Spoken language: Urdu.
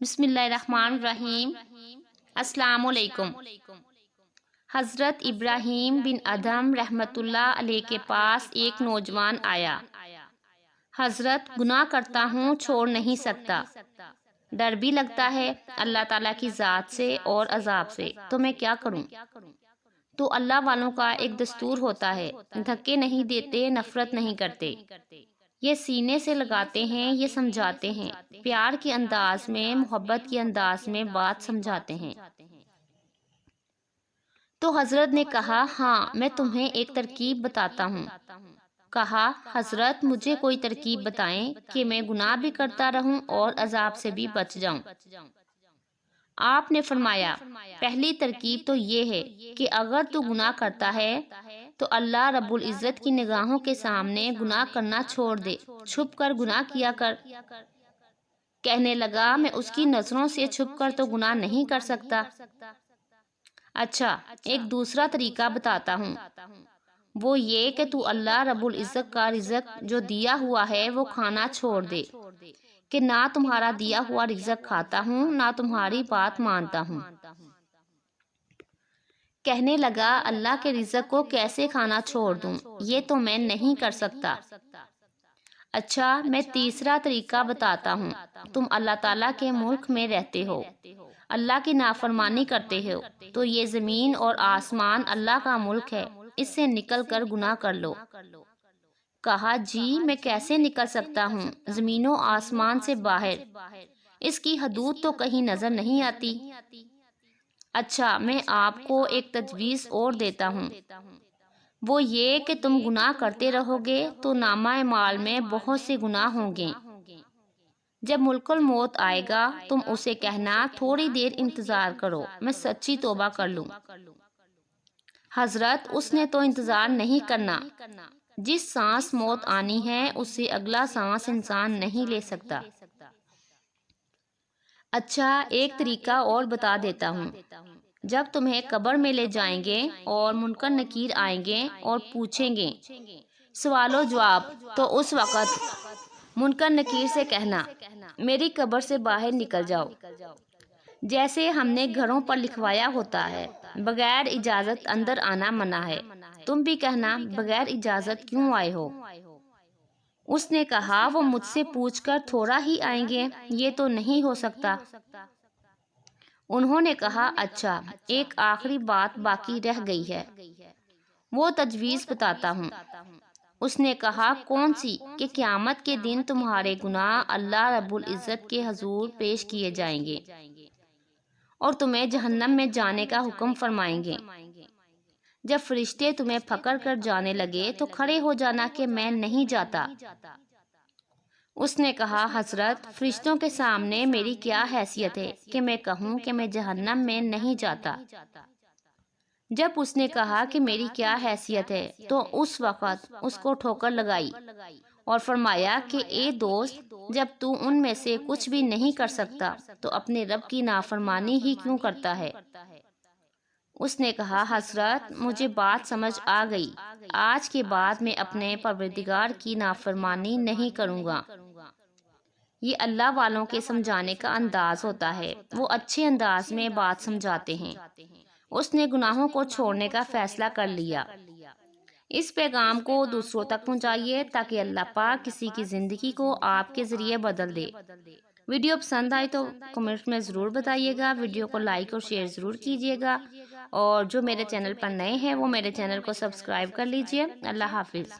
بسم اللہ الرحمن الرحیم۔ السلام علیکم۔ حضرت ابراہیم بن ادھم رحمۃ اللہ علیہ کے پاس ایک نوجوان آیا۔ حضرت، گناہ کرتا ہوں، چھوڑ نہیں سکتا، ڈر بھی لگتا ہے اللہ تعالیٰ کی ذات سے اور عذاب سے، تو میں کیا کروں؟ تو اللہ والوں کا ایک دستور ہوتا ہے، دھکے نہیں دیتے، نفرت نہیں کرتے، یہ سینے سے لگاتے ہیں، یہ سمجھاتے ہیں، پیار کے انداز میں، محبت کے انداز میں بات سمجھاتے ہیں۔ تو حضرت نے کہا، ہاں میں تمہیں ایک ترکیب بتاتا ہوں۔ کہا، حضرت مجھے کوئی ترکیب بتائیں کہ میں گناہ بھی کرتا رہوں اور عذاب سے بھی بچ جاؤں۔ آپ نے فرمایا، پہلی ترکیب تو یہ ہے کہ اگر تو گناہ کرتا ہے تو اللہ رب العزت کی نگاہوں کے سامنے گناہ کرنا چھوڑ دے، چھپ کر گناہ کیا کر۔ کہنے لگا، میں اس کی نظروں سے چھپ کر تو گناہ نہیں کر سکتا۔ اچھا، ایک دوسرا طریقہ بتاتا ہوں، وہ یہ کہ تو اللہ رب العزت کا رزق جو دیا ہوا ہے وہ کھانا چھوڑ دے، کہ نہ تمہارا دیا ہوا رزق کھاتا ہوں، نہ تمہاری بات مانتا ہوں۔ کہنے لگا، اللہ کے رزق کو کیسے کھانا چھوڑ دوں، یہ تو میں نہیں کر سکتا۔ اچھا، میں تیسرا طریقہ بتاتا ہوں، تم اللہ تعالیٰ کے ملک میں رہتے ہو، اللہ کی نافرمانی کرتے ہو، تو یہ زمین اور آسمان اللہ کا ملک ہے، اس سے نکل کر گناہ کر لو۔ کہا، جی میں کیسے نکل سکتا ہوں، زمین و آسمان سے باہر، اس کی حدود تو کہیں نظر نہیں آتی۔ اچھا، میں آپ کو ایک تجویز اور دیتا ہوں، وہ یہ کہ تم گناہ کرتے رہو گے تو نامہ اعمال میں بہت سے گناہ ہوں گے۔ جب ملک الموت آئے گا تم اسے کہنا، تھوڑی دیر انتظار کرو، میں سچی توبہ کر لوں۔ حضرت، اس نے تو انتظار نہیں کرنا، جس سانس موت آنی ہے اس سے اگلا سانس انسان نہیں لے سکتا۔ اچھا، ایک طریقہ اور بتا دیتا ہوں، جب تمہیں قبر میں لے جائیں گے اور منکر نکیر آئیں گے اور پوچھیں گے سوال و جواب، تو اس وقت منکر نکیر سے کہنا، میری قبر سے باہر نکل جاؤ۔ جیسے ہم نے گھروں پر لکھوایا ہوتا ہے، بغیر اجازت اندر آنا منع ہے، تم بھی کہنا، بغیر اجازت کیوں آئے ہو؟ اس نے کہا، وہ مجھ سے پوچھ کر تھوڑا ہی آئیں گے، یہ تو نہیں ہو سکتا۔ انہوں نے کہا، اچھا ایک آخری بات باقی رہ گئی ہے، وہ تجویز بتاتا ہوں۔ اس نے کہا، کون سی؟ کہ قیامت کے دن تمہارے گناہ اللہ رب العزت کے حضور پیش کیے جائیں گے اور تمہیں جہنم میں جانے کا حکم فرمائیں گے۔ جب فرشتے تمہیں پکڑ کر جانے لگے تو کھڑے ہو جانا کہ میں نہیں جاتا۔ اس نے کہا، حضرت فرشتوں کے سامنے میری کیا حیثیت ہے کہ میں کہوں کہ میں جہنم میں نہیں جاتا؟ جب اس نے کہا کہ میری کیا حیثیت ہے تو اس وقت اس کو ٹھوکر لگائی اور فرمایا کہ اے دوست، جب تو ان میں سے کچھ بھی نہیں کر سکتا تو اپنے رب کی نافرمانی ہی کیوں کرتا ہے؟ اس نے کہا، حضرت مجھے بات سمجھ آ گئی، آج کے بعد میں اپنے پروردگار کی نافرمانی نہیں کروں گا۔ یہ اللہ والوں کے سمجھانے کا انداز ہوتا ہے، وہ اچھے انداز میں بات سمجھاتے ہیں۔ اس نے گناہوں کو چھوڑنے کا فیصلہ کر لیا۔ اس پیغام کو دوسروں تک پہنچائیے تاکہ اللہ پاک کسی کی زندگی کو آپ کے ذریعے بدل دے۔ ویڈیو پسند آئی تو کمنٹ میں ضرور بتائیے گا، ویڈیو کو لائک اور شیئر ضرور کیجیے گا، اور جو میرے چینل پر نئے ہیں وہ میرے چینل کو سبسکرائب کر لیجیے۔ اللہ حافظ۔